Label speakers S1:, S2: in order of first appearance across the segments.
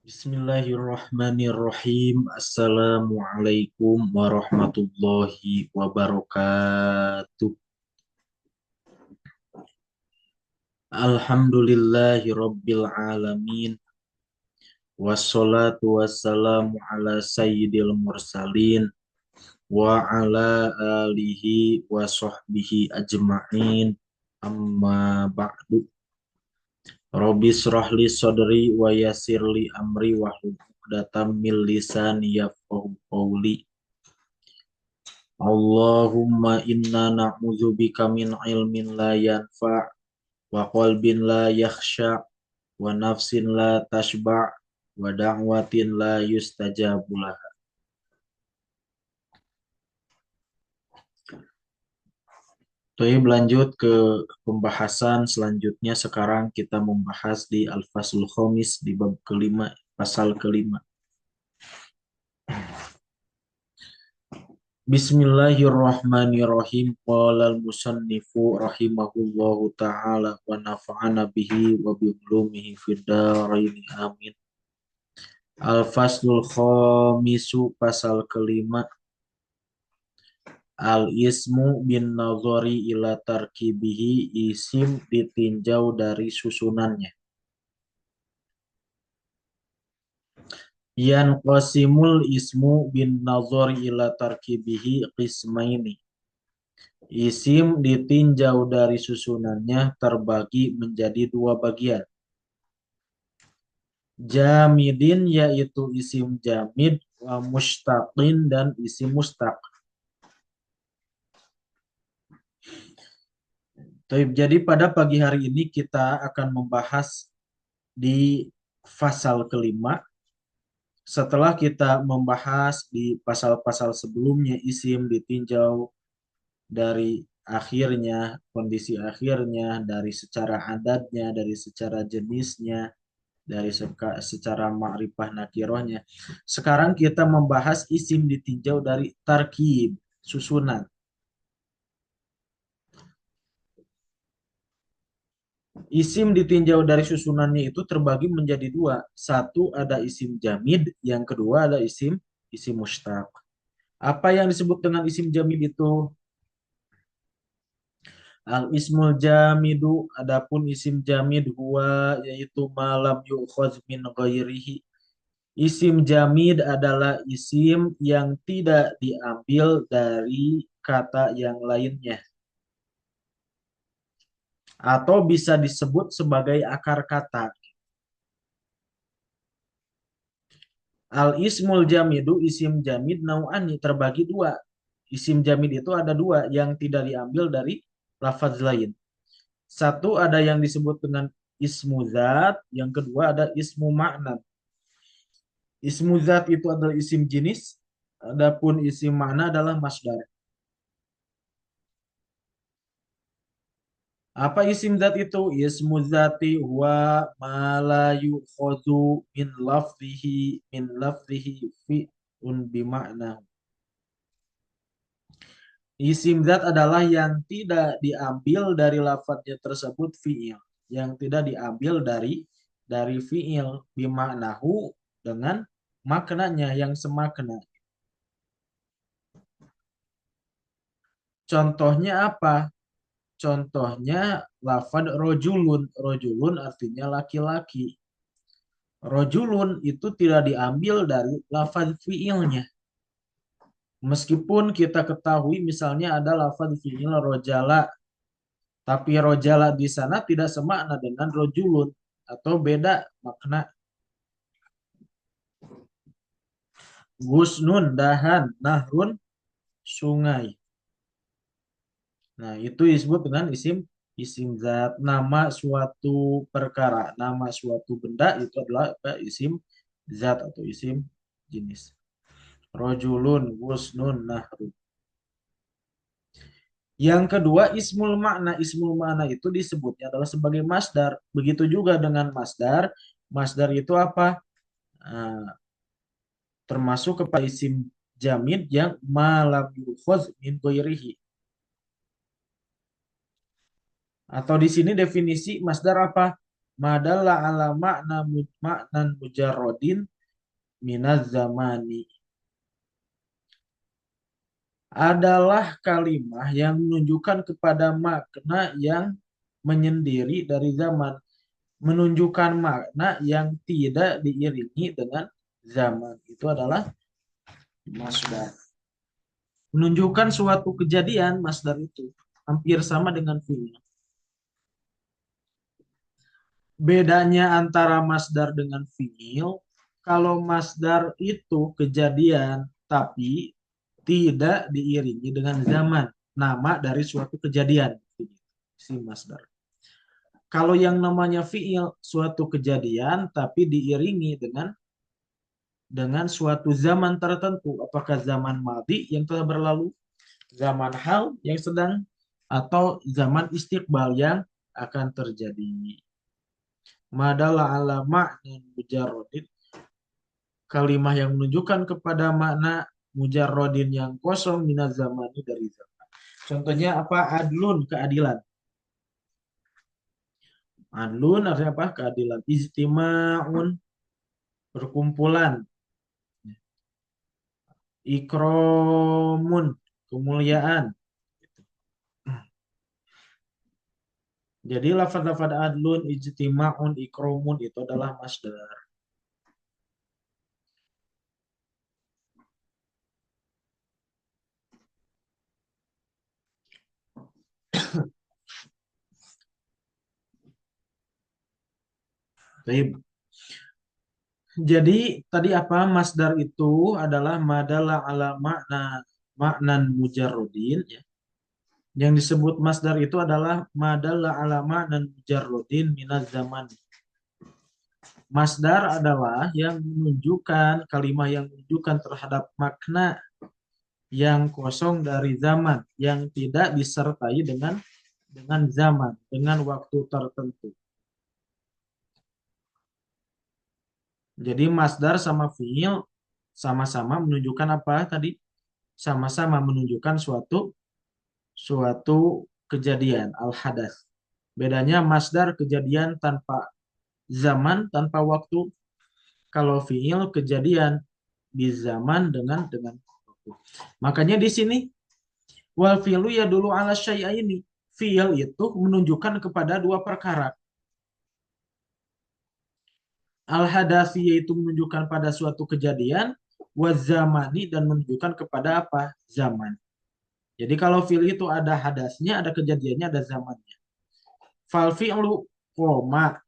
S1: Bismillahirrahmanirrahim. Assalamualaikum warahmatullahi wabarakatuh. Alhamdulillahi rabbil alamin. Wassalatu wassalamu ala sayyidil mursalin wa ala alihi wa sahbihi ajma'in. Amma ba'du. Rabbi shrahli sadri wa yassirli amri wahlul 'uqdatam min lisani yafqahu qawli. Allahumma inna na'udzubika min ilmin la yanfa' wa qalbin la yakhsha' wa nafsin la tashba' wa da'watin la yustajabu laha. Baik, lanjut ke pembahasan selanjutnya. Sekarang kita membahas di Al-Faslul Khamis di bab kelima, pasal kelima. Bismillahirrahmanirrahim. Qala al-musannifu rahimahullahu ta'ala wa nafa'ana bihi wa bi ulumihi fid dharain amin. Al-faslul khamisu, pasal kelima. Al-ismu bin nazari ila tarkibihi, isim ditinjau dari susunannya. Qasimul ismu bin nazari ila tarkibihi qismaini. Isim ditinjau dari susunannya terbagi menjadi dua bagian. Jamidin, yaitu isim jamid, wa mustaqin, dan isim mustaq. Jadi pada pagi hari ini kita akan membahas di pasal kelima. Setelah kita membahas di pasal-pasal sebelumnya, isim ditinjau dari akhirnya, kondisi akhirnya, dari secara adatnya, dari secara jenisnya, dari secara ma'rifah nakirohnya. Sekarang kita membahas isim ditinjau dari tarkib, susunan. Isim ditinjau dari susunannya itu terbagi menjadi dua. Satu ada isim jamid, yang kedua ada isim mustaq. Apa yang disebut dengan isim jamid itu? Al-ismul jamidu, adapun isim jamid huwa, yaitu malam yu'khadz min ghairihi. Isim jamid adalah isim yang tidak diambil dari kata yang lainnya, atau bisa disebut sebagai akar kata. Al-ismul jamidu, isim jamid nau'ani, terbagi dua. Isim jamid itu ada dua, yang tidak diambil dari lafaz lain. Satu ada yang disebut dengan ismu zat, yang kedua ada ismu makna. Ismu zat itu adalah isim jenis, adapun isim makna adalah masdar. Apa isim zat itu? Ismu zati huwa ma la yu'khadhu min lafzihi fi'un bima'na. Isim zat adalah yang tidak diambil dari lafadznya tersebut fi'il, yang tidak diambil dari fi'il bima'nahu, dengan maknanya yang semakna. Contohnya apa? Contohnya lafad rojulun. Rojulun artinya laki-laki. Rojulun itu tidak diambil dari lafad fiilnya. Meskipun kita ketahui misalnya ada lafad fiil rojala, tapi rojala di sana tidak semakna dengan rojulun, atau beda makna. Gusnun, dahan, nahrun, sungai. Nah, itu disebut dengan isim zat. Nama suatu perkara, nama suatu benda itu adalah isim zat atau isim jenis. Rojulun, gusnun, nahrun. Yang kedua, ismul makna. Ismul makna itu disebutnya adalah sebagai masdar. Begitu juga dengan masdar. Masdar itu apa? Nah, termasuk kepada isim jamid yang malam yukhaz min ghairihi. Atau di sini definisi masdar apa? Madalla ala ma'nan mujarrodin minaz zamani. Adalah kalimah yang menunjukkan kepada makna yang menyendiri dari zaman. Menunjukkan makna yang tidak diiringi dengan zaman. Itu adalah masdar. Menunjukkan suatu kejadian, masdar itu hampir sama dengan fi'il. Bedanya antara masdar dengan fi'il, kalau masdar itu kejadian tapi tidak diiringi dengan zaman, nama dari suatu kejadian, si masdar. Kalau yang namanya fi'il, suatu kejadian tapi diiringi dengan suatu zaman tertentu, apakah zaman madi yang telah berlalu, zaman hal yang sedang, atau zaman istiqbal yang akan terjadi. Madalla ala ma'nan mujarrodin, kalimah yang menunjukkan kepada makna mujarrodin yang kosong minaz zamani dari zaman. Contohnya apa? Adlun, keadilan. Adlun artinya apa? Keadilan. Ijtima'un, perkumpulan. Ikromun, kemuliaan. Jadi lafaz-lafaz adlun, ijtima'un, ikromun itu adalah masdar. Baik. Jadi tadi apa? Masdar itu adalah madalla ala maknan mujarrodin. Ya. Yang disebut masdar itu adalah madalla ala maknan mujarrodin minaz zaman. Masdar adalah yang menunjukkan, kalimah yang menunjukkan terhadap makna yang kosong dari zaman, yang tidak disertai dengan zaman, dengan waktu tertentu. Jadi masdar sama fiil sama-sama menunjukkan apa tadi? Sama-sama menunjukkan suatu kejadian, al-hadas. Bedanya masdar kejadian tanpa zaman, tanpa waktu. Kalau fiil kejadian di zaman dengan waktu. Makanya di sini wal fi'lu ya dulu ala syai'aini. Fiil itu menunjukkan kepada dua perkara. Al-hadasi yaitu menunjukkan pada suatu kejadian, wazamani dan menunjukkan kepada apa? Zaman. Jadi kalau fi'il itu ada hadasnya, ada kejadiannya, ada zamannya. Fal fi'lu qoma,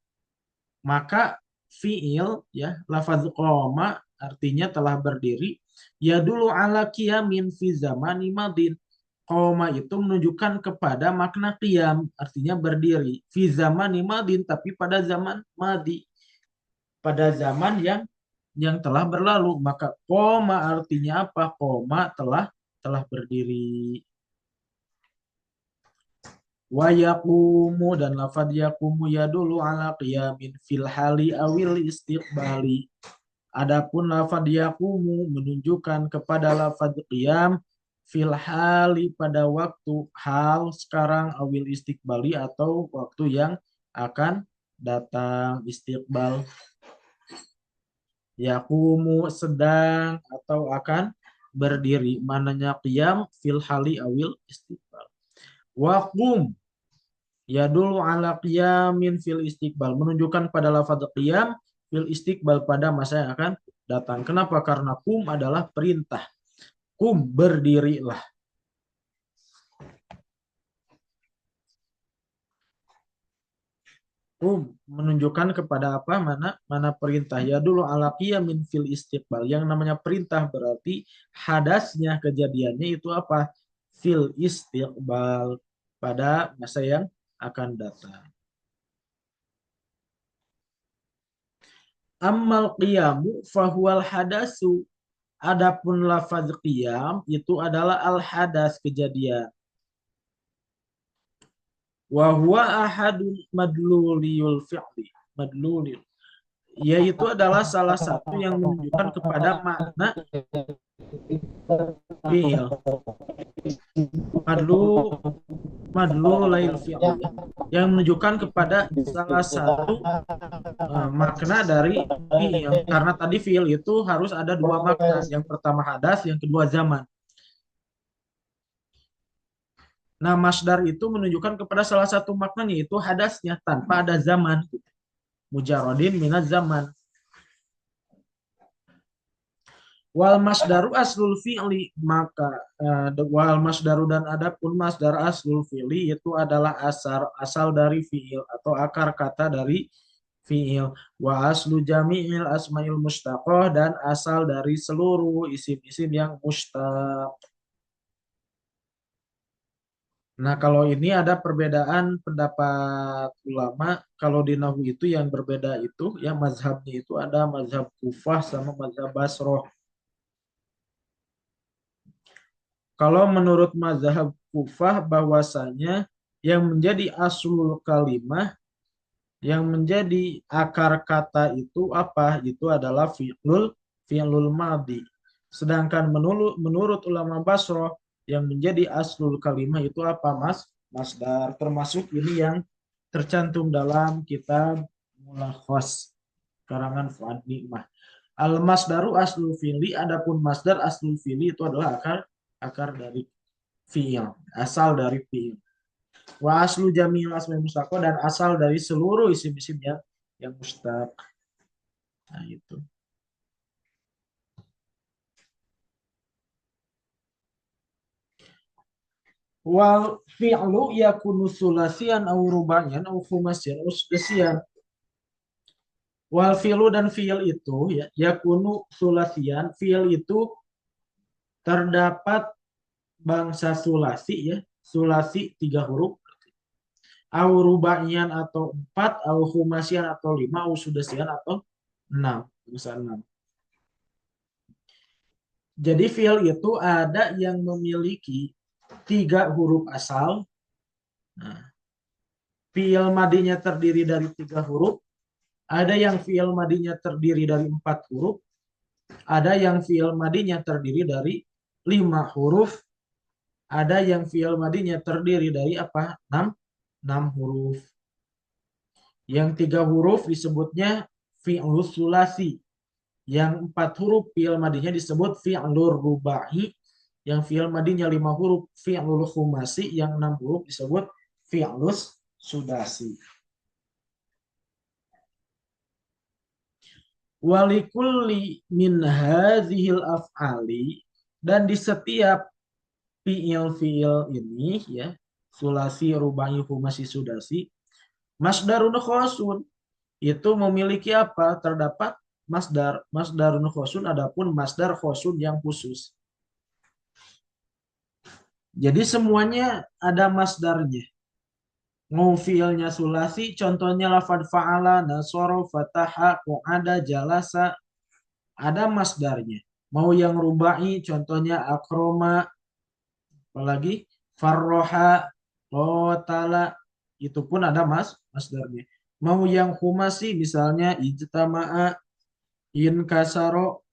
S1: maka fi'il ya lafaz qoma artinya telah berdiri, ya dulu ala qiyamin fi zamani madin. Qoma itu menunjukkan kepada makna qiyam, artinya berdiri. Fi zamani madin, tapi pada zaman madi, pada zaman yang telah berlalu. Maka qoma artinya apa? Qoma telah berdiri. Wa yaqumu, dan lafaz yaqumu ya dulu ala qiyamin fil hali awil istiqbali. Adapun lafaz yaqumu menunjukkan kepada lafaz qiyam fil hali pada waktu hal sekarang, awil istiqbali atau waktu yang akan datang, istiqbal. Yaqumu sedang atau akan berdiri, mananya qiyam fil hali awil istiqbal. Waqum ya dulu ala qiyamin fil istiqbal, menunjukkan pada lafaz qiyam fil istiqbal pada masa yang akan datang. Kenapa? Karena kum adalah perintah. Kum, berdirilah. Kum menunjukkan kepada apa? Mana perintah. Ya dulu ala qiyamin fil istiqbal. Yang namanya perintah berarti hadasnya, kejadiannya itu apa? Fil istiqbal, pada masa yang akan datang. Ammal qiyamu fahuwal hadasu. Adapun lafaz qiyam itu adalah al-hadas, kejadian. Wa huwa ahadun madluliyul fi'li. Madlulil. Yaitu adalah salah satu yang menunjukkan kepada makna fiil. Madlu madlu lail fi'li ya. Yang menunjukkan kepada salah satu makna dari fiil. Karena tadi fiil itu harus ada dua makna. Yang pertama hadas, yang kedua zaman. Nah, masdar itu menunjukkan kepada salah satu maknanya itu hadasnya tanpa ada zaman. Mujarodin minaz zaman. Wal masdaru aslul fi'li, maka wal masdaru dan adapun masdar aslul fi'li itu adalah asal dari fi'il atau akar kata dari fi'il. Wa aslu jami'il asmail mustaqoh, dan asal dari seluruh isim-isim yang mustaq. Nah, kalau ini ada perbedaan pendapat ulama. Kalau di Nahwu itu yang berbeda itu, ya mazhabnya itu ada mazhab Kufah sama mazhab Basroh. Kalau menurut mazhab Kufah bahwasanya yang menjadi aslul kalimah, yang menjadi akar kata itu apa? Itu adalah fi'lul madi. Sedangkan menurut ulama Basroh, yang menjadi aslul kalimah itu apa, Mas? Masdar. Termasuk ini yang tercantum dalam kitab Mulakhos karangan Fuad Nikmah. Al masdaru aslul fi'li, adapun masdar aslul fi'li itu adalah akar dari fi'il, asal dari fi'il. Wa aslu jamil asma mustaqo, dan asal dari seluruh isim-isim yang mustaq. Nah, itu. Wal fi'lu yakunu sulasian au ruba'yan au khumasian au sudasian. Wal fi'lu, dan fi'il itu ya yakunu sulasian, fi'il itu terdapat bangsa sulasi ya, sulasi 3 huruf, au ruba'yan atau 4, au khumasian atau 5, au sudasian atau 6, bangsa 6. Jadi fi'il itu ada yang memiliki 3 huruf asal. Nah, fi'il madinya terdiri dari 3 huruf. Ada yang fi'il madinya terdiri dari 4 huruf. Ada yang fi'il madinya terdiri dari 5 huruf. Ada yang fi'il madinya terdiri dari apa? 6 huruf. Yang 3 huruf disebutnya fi'lus sulasi. Yang 4 huruf fi'il madinya disebut fi'lur rubahi. Yang fi'il madinya 5 huruf fi'lul khumasi. Yang 6 huruf disebut fi'lus sudasi. Walikulli min hazihil af'ali, dan di setiap fi'il ini ya, sulasi, rubai, khumasi, sudasi, masdarun khosun, itu memiliki apa? Terdapat masdarun khosun, adapun masdar khosun yang khusus. Jadi semuanya ada masdarnya. Mau fiilnya sulasi, contohnya lafad fa'ala, nasoro, fataha, qu'ada, jalasa, ada masdarnya. Mau yang rubai, contohnya akroma, apalagi farroha, qatala, itu pun ada masdarnya. Mau yang humasi, misalnya ijtama'a, inkasaro.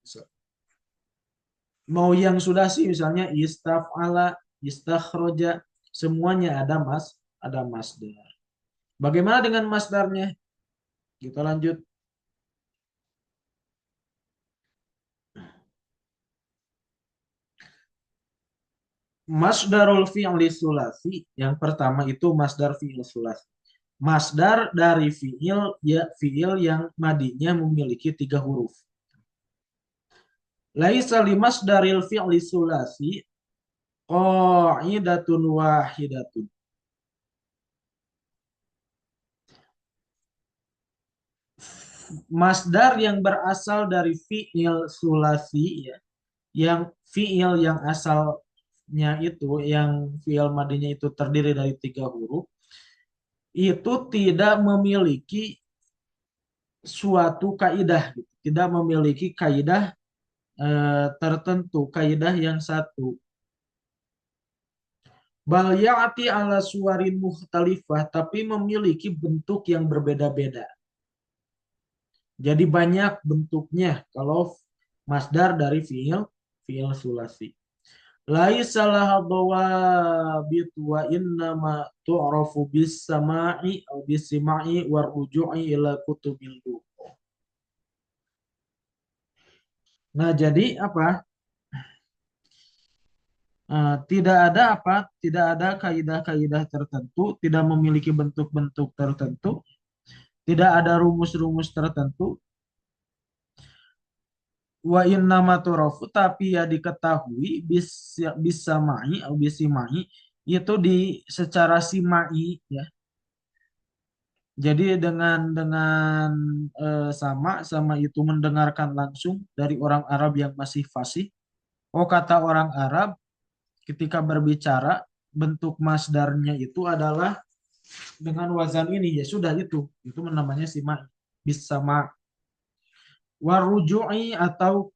S1: Mau yang sudasi, misalnya istaf'ala, istakhroja, semuanya ada masdar. Bagaimana dengan masdarnya? Kita lanjut. Masdarul fi'li sulasi, yang pertama itu masdar fi'il sulasi. Masdar dari fi'il ya fi'il yang madinya memiliki 3 huruf. Laisa li masdaril fi'li sulasi qa'idatun wahidatun. Masdar yang berasal dari fi'il sulasi ya, yang fi'il yang asalnya itu, yang fi'il madinya itu terdiri dari 3 huruf, itu tidak memiliki suatu kaidah, gitu. Tidak memiliki kaidah tertentu, kaidah yang satu. Bal ya'ti ala suwarin mukhtalifah, tapi memiliki bentuk yang berbeda-beda. Jadi banyak bentuknya kalau masdar dari fi'il sulasi. Laisa laha dawabit wa innama tu'rafu bis sama'i aw bis sima'i war ruju'i ila kutubil lughah. Nah, jadi apa? Tidak ada apa? Tidak ada kaidah-kaidah tertentu, tidak memiliki bentuk-bentuk tertentu, tidak ada rumus-rumus tertentu. Wa inna maturafu tapi ya diketahui bisa mai atau bisimai itu di secara simai ya. Jadi dengan sama itu mendengarkan langsung dari orang Arab yang masih fasih. Oh, kata orang Arab ketika berbicara bentuk masdarnya itu adalah dengan wazan ini, ya sudah itu namanya simai bisa ma waruju'i atau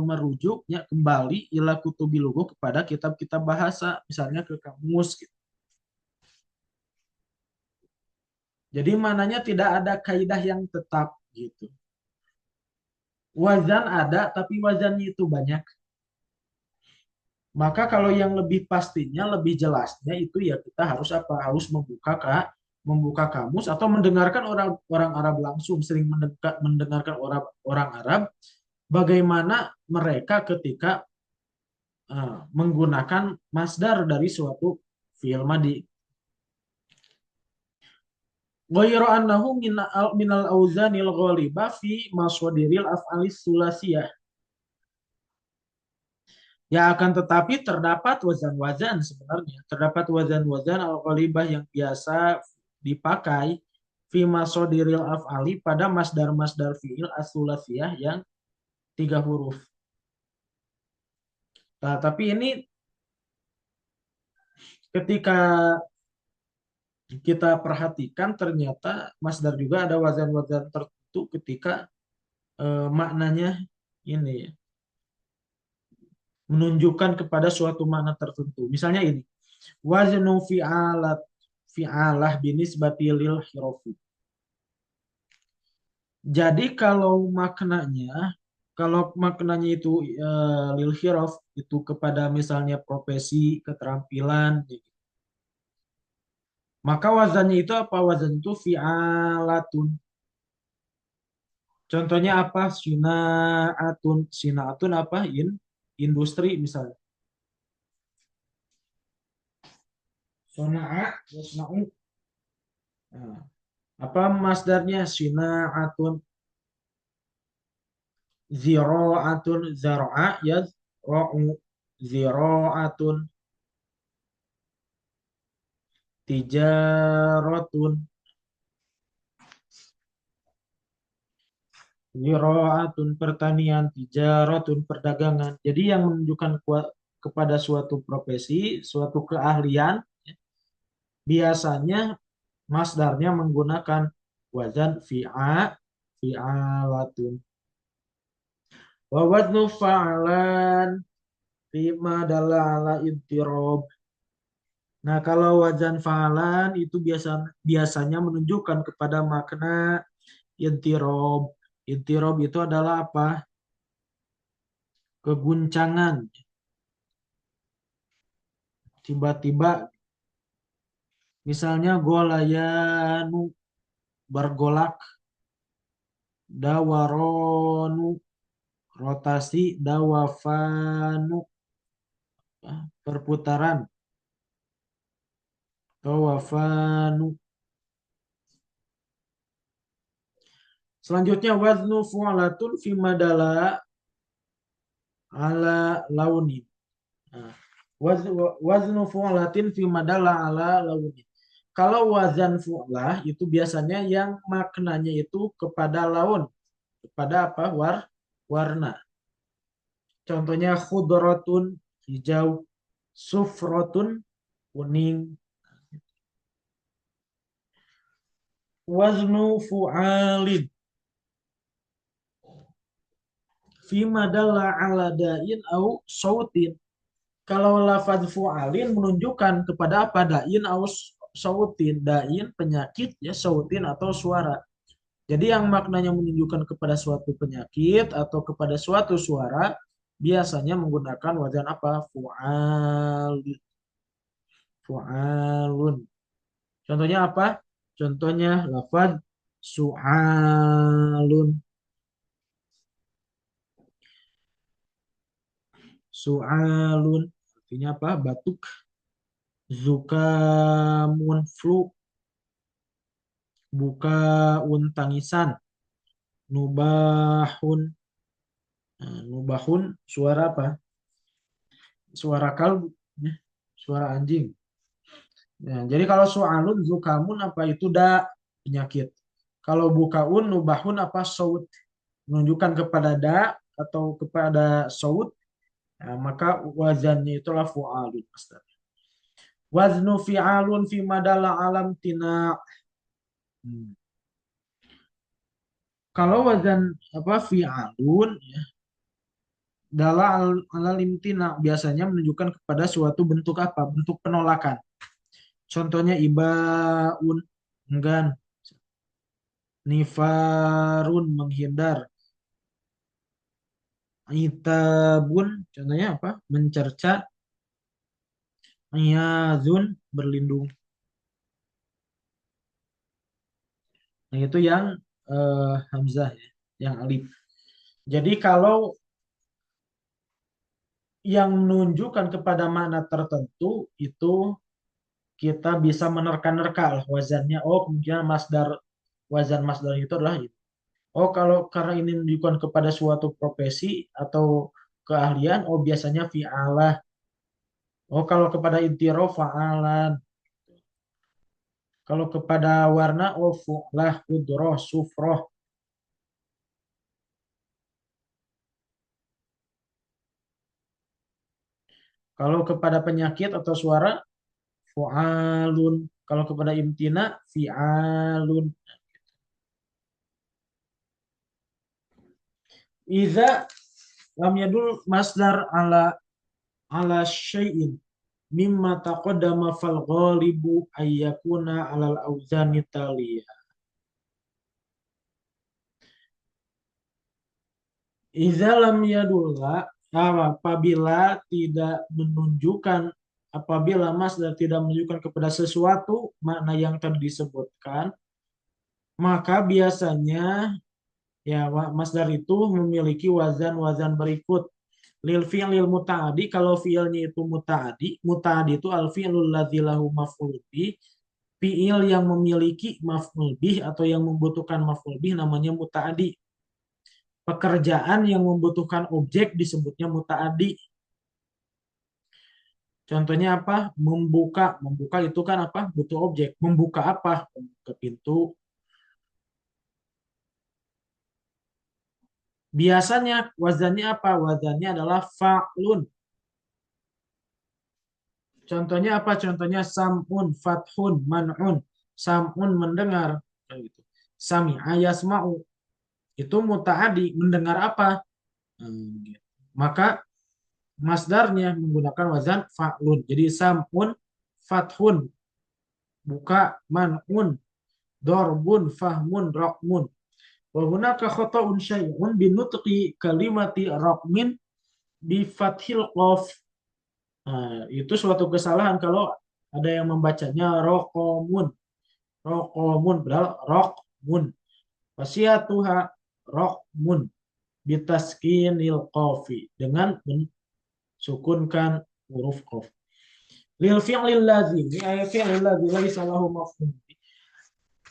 S1: merujuknya kembali ila kutubil lughah kepada kitab-kitab bahasa, misalnya ke kamus gitu. Jadi mananya tidak ada kaidah yang tetap gitu. Wazan ada tapi wazannya itu banyak. Maka kalau yang lebih pastinya, lebih jelasnya itu ya kita harus apa? Harus membuka kamus atau mendengarkan orang orang Arab langsung, sering mendengarkan orang orang Arab bagaimana mereka ketika menggunakan masdar dari suatu fi'il madi. Ghairu annahu minal auzanil ghalibah fi mashadiril af'alis sulasiyah. Ya akan tetapi terdapat wazan-wazan sebenarnya. Terdapat wazan-wazan al-ghalibah yang biasa dipakai fi mashadiril af'ali pada masdar-masdar fi'il as-sulasiyah yang 3 huruf. Nah, tapi ini ketika kita perhatikan ternyata masdar juga ada wazan-wazan tertentu ketika maknanya ini ya, menunjukkan kepada suatu makna tertentu. Misalnya ini, waznu fi'alah binisbati lil hirofi. Jadi kalau maknanya itu lil hirof itu kepada misalnya profesi, keterampilan, maka wazannya itu apa? Wazan itu fi'alatun. Contohnya apa? Sinaatun. Sinaatun apa? Industri misalnya. Sona'a, yasna'u. Nah, apa masdarnya? Sinaatun. Ziro'atun. Zar'a, yazro'u. Ziro'atun. Tijarotun. Ziro'atun pertanian. Tijarotun perdagangan. Jadi yang menunjukkan kepada suatu profesi, suatu keahlian, biasanya masdarnya menggunakan wazan fi'alatun. Wa waznu fa'alan fima dalla ala intirob. Nah, kalau wazan fa'alan itu biasanya menunjukkan kepada makna intirob. Intirob itu adalah apa? Keguncangan. Tiba-tiba, misalnya golayanu, bergolak, dawaronu, rotasi, dawafanu, perputaran, tawafanu. Selanjutnya waznu fu'alatun fi madala ala launi. Nah, waznu fu'alatin fi madala ala launi. Kalau wazan fu'lah itu biasanya yang maknanya itu kepada laun, kepada apa? Warna. Contohnya khudratun hijau, sufrotun kuning. Waznu fu'alin fima dalla ala da'in au sautin. Kalau lafaz fu'alin menunjukkan kepada apa? Da'in au sautin. Da'in penyakit ya, sautin atau suara. Jadi yang maknanya menunjukkan kepada suatu penyakit atau kepada suatu suara biasanya menggunakan wazan apa? Fu'alun. Contohnya apa? Contohnya lafaz su'alun. Su'alun. Artinya apa? Batuk. Zukamun flu. Bukaun tangisan. Nubahun. Nah, nubahun suara apa? Suara kalbu. Ya, suara anjing. Nah, jadi kalau su'alun, zukamun apa itu penyakit. Kalau bukaun, nubahun apa saut. Menunjukkan kepada atau kepada saut. Nah, maka wazannya itulah fu'alun. Waznu fi'alun fi madala alam tina. Hmm. Kalau wazan apa fi'alun ya, dala ala limtina biasanya menunjukkan kepada suatu bentuk apa? Bentuk penolakan. Contohnya ibaun enggan, nifarun menghindar, itabun contohnya apa? Mencerca, iyazun berlindung. Nah, itu yang hamzah ya, yang alif. Jadi kalau yang menunjukkan kepada makna tertentu itu kita bisa menerka-nerka lah wazannya. Oh, kemungkinan wazan masdar itu adalah itu. Oh, kalau karena ini menunjukkan kepada suatu profesi atau keahlian, oh biasanya fi'alah. Oh, kalau kepada intiro fa'alan. Kalau kepada warna, oh fu'lah, kudroh, sufroh. Kalau kepada penyakit atau suara, fu'alun. Kalau kepada imtina, fi'alun. Iza lam yadul masdar ala syai'in mimma taqaddama fal ghalibu ayyakuna alal auzani taliyah. Iza lam yadulla apabila tidak menunjukkan apabila masdar tidak menunjukkan kepada sesuatu makna yang tadi disebutkan, maka biasanya ya masdar itu memiliki wazan-wazan berikut. Lil fi'lil muta'adi kalau fi'ilnya itu muta'adi, muta'adi itu al fi'lul ladzi lahu maf'ul bih, fi'il yang memiliki maf'ul bih atau yang membutuhkan maf'ul bih namanya muta'adi. Pekerjaan yang membutuhkan objek disebutnya muta'adi. Contohnya apa? Membuka. Membuka itu kan apa? Butuh objek. Membuka apa? Membuka pintu. Biasanya wazannya apa? Wazannya adalah fa'lun. Contohnya apa? Contohnya sam'un, fathun, man'un. Sam'un mendengar. Kayak gitu. Sami'a yasma'u. Itu muta'adi. Mendengar apa? Gitu. Maka masdarnya menggunakan wazan fa'lun. Jadi sam'un, fathun, buka, man'un, dorbun, fahmun, rokmun. Wa hunaka khata'un syai'un binutqi kalimati rokmin bi fathil qaf. Nah, itu suatu kesalahan kalau ada yang membacanya rokomun. Rokomun, padahal rokmun. Wasiatuha rokmun. Bitaskinil qafi. Dengan mensukunkan huruf qaf. Lil fi'lil lazim. Ini fi'lil lazim. Laisa lahu maf'ul.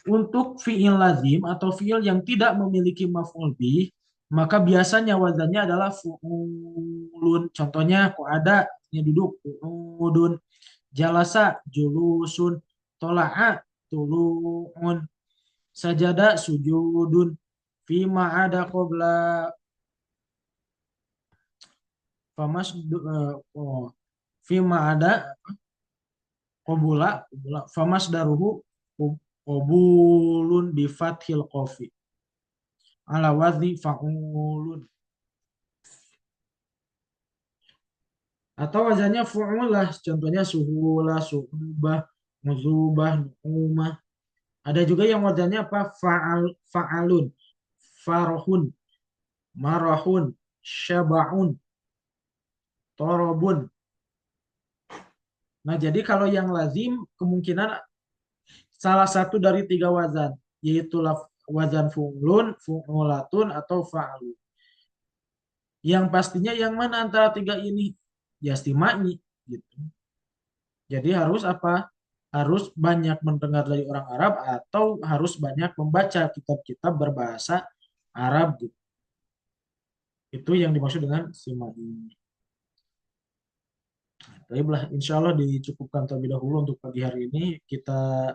S1: Untuk fi'il lazim atau fi'il yang tidak memiliki maf'ul bih, maka biasanya wazannya adalah fu'ulun. Contohnya ada yang duduk, fu'udun, jalasa, julusun, tola'a, tulu'un, sajada, sujudun, fima ada qabla famas fima ada qabula famas daruhu qabulun bi fathil qafi ala wazni fa'ulun. Atau wazannya fu'ulah, contohnya suhulah, suhubah, muzubah, nu'umah. Ada juga yang wazannya apa? Fa'alun, farhun, marahun, syaba'un. torobun. Nah, jadi kalau yang lazim kemungkinan salah satu dari tiga wazan, yaitu wazan fu'lun, fu'ulatun, atau fa'lu. Yang pastinya yang mana antara tiga ini? Ya istima'i gitu. Jadi harus apa? Harus banyak mendengar dari orang Arab atau harus banyak membaca kitab-kitab berbahasa Arab gitu. Itu yang dimaksud dengan istima'i. Baiklah, insya Allah dicukupkan terlebih dahulu untuk pagi hari ini. Kita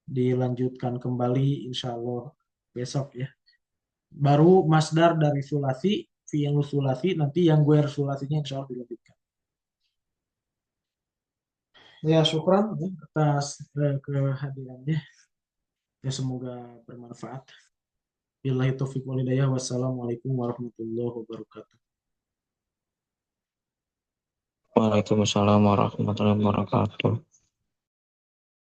S1: dilanjutkan kembali insya Allah besok ya. Baru masdar dari sulasi, fi'il sulasi, nanti yang guer sulasinya insya Allah dilanjutkan. Ya, syukran ya, atas kehadirannya. Ya, semoga bermanfaat. Billahi taufiq wal hidayah. Wassalamualaikum warahmatullahi wabarakatuh.
S2: Waalaikumsalam warahmatullahi wabarakatuh.